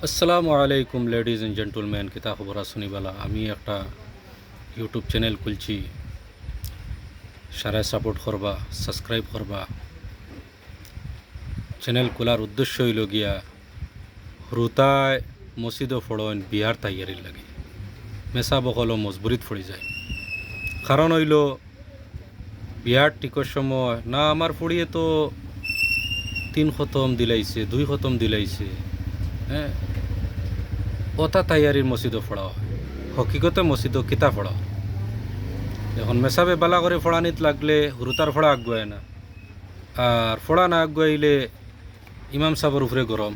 আসসালামু আলাইকুম ladies and gentleman, কিতা খবর শুনিবালা। আমি একটা ইউটিউব চ্যানেল খুলছি, সারা সাপোর্ট করবা, সাবস্ক্রাইব করবা। চ্যানেল খোলার উদ্দেশ্য হইল গিয়া হুরুতায় মসজিদ ফড়ন বিহার তাইয়ারির লাগে মেসা বকল মজবুরিত ফড়ি যায়। কারণ হইল বিহার টিকর সময় না আমার ফড়িয়ে তো 3 খতম দিলাইছে, 2 খতম দিলাইছে, হ্যাঁ ওটা তাইয়ারির মসজিদও ফড়া হয়। হকিকতে মসজিদও কিতা ফড়া হয়। এখন মেসাবে বালা করে ফড়ানিত লাগলে হুরুতার ফড়া আগুয়ায় না, আর ফড়া না আগুয়াইলে ইমাম সাহেবের উপরে গরম।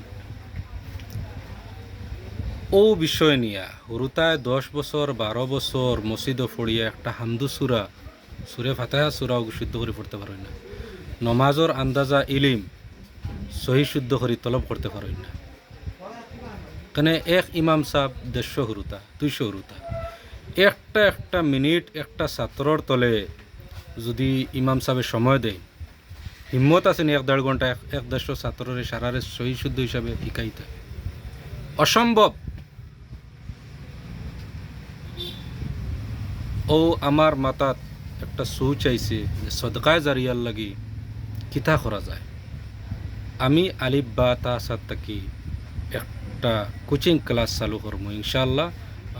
ও বিষয় নিয়া হুরুতায় 10 বছর 12 বছর মসজিদও ফড়িয়া একটা হামদু সুরা সুরে ফাতেহা সুরাও শুদ্ধ করে পড়তে পারেন না, নমাজর আন্দাজা ইলিম সহি শুদ্ধ করে তলব করতে পারেন না। কেন এক ইমাম সাহেব 150 হুরুতা 200 হুরুতা একটা একটা মিনিট একটা ছাত্রর তলে যদি ইমাম সাহেবের সময় দেয়, হিম্মত আছে নি 1.5 ঘন্টা 150 ছাত্রের সারারে সহি শুদ্ধ হিসাবে শিখাইতে? অসম্ভব। ও আমার মাথাত একটা সোচ আইছে যে সদকায় জারিয়ার লাগি কিতা করা যায়। আমি আলিফ বা তা সাত থাকি একটা কোচিং ক্লাস চালু করবো ইনশাল্লাহ।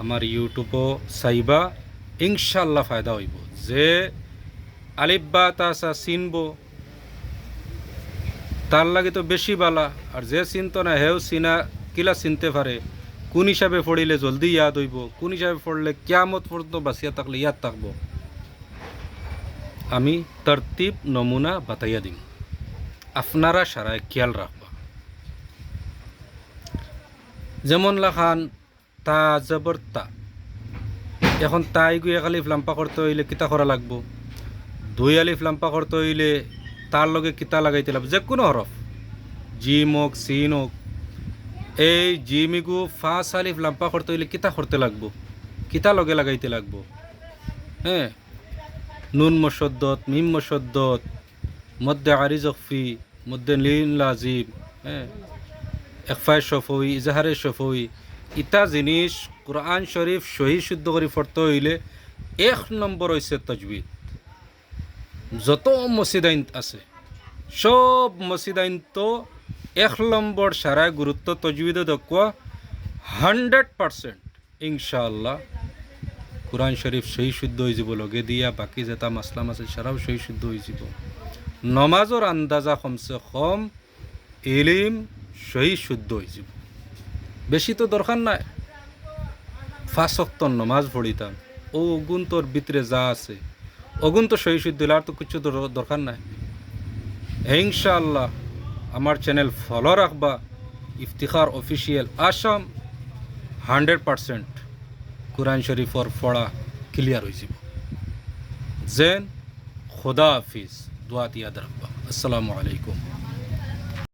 আমার ইউটিউবও চাইবা, ইনশাল্লাহ ফায়দা হইব। যে আলিফ বা তা সা চিনব তার লাগে তো বেশি বালা, আর যে চিনত না হেও চিনা কিলা চিনতে পারে, কোন হিসাবে পড়িলে জলদি ইয়াদ হইব, কোন হিসাবে পড়লে কিয়ামত পর্যন্ত বাঁচিয়া থাকলে ইয়াদ থাকব। আমি তরতিব নমুনা বাতাইয়া দিম, আপনারা সারায় খেয়াল রাখবা। যেমন লাখান তা জবর তা, এখন তাই গুই 1 আলিফ লাম্পা করতে হইলে কিতা করা লাগবো, 2 আলিফ লাম্পা করতে হইলে তার লগে কিতা লাগাইতে লাগবে, যে কোনো হরফ জিম হোক সিন হোক। এই জিমিগু 5 আলিফ লাম্পা করতে হইলে কিতা করতে লাগবো, কিতা লগে লাগাইতে লাগবো। হ্যাঁ, নুন মসদ্দত মিম মসদ্দত মধ্যে আরি জফি মধ্যে লীন লাজিম, হ্যাঁ একফায় শফই ইজাহারে শফই, ইতা জিনিস কোরআন শরীফ সহি শুদ্ধ করে পড়তে হইলে 1 নম্বর হইছে তাজবিদ। যত মসজিদ আইন আছে সব মসজিদ আইন তো 1 নম্বর সারায় গুরুত্ব তজবিদে দেখুয়া 100% ইনশাআল্লাহ কোরআন শরীফ সহি শুদ্ধ হয়ে যাব। লগে দিয়া বাকি যেটা মাসলাম আছে সারাও সহি শুদ্ধ হয়ে যাব। নমাজর আন্দাজা কমসে কম ইলিম সহি শুদ্ধ হয়ে যাব। বেশি তো দরকার নাই, 5 ওয়াক্ত নমাজ পড়িতাম, ও অগুন তোর ভিতরে যা আছে অগুন তো সহি শুদ্ধ হইলে আর তো কিছু দরকার নাই। ইনশাআল্লাহ আমার চ্যানেল ফলো রাখবা, ইফতিখার অফিসিয়াল আসাম। 100% কোরআন শরীফর পড়া ক্লিয়ার হয়ে যাব। জেন খুদা হাফিজ, দোয়াত ইয়াদ রাখবা। আসসালামু আলাইকুম।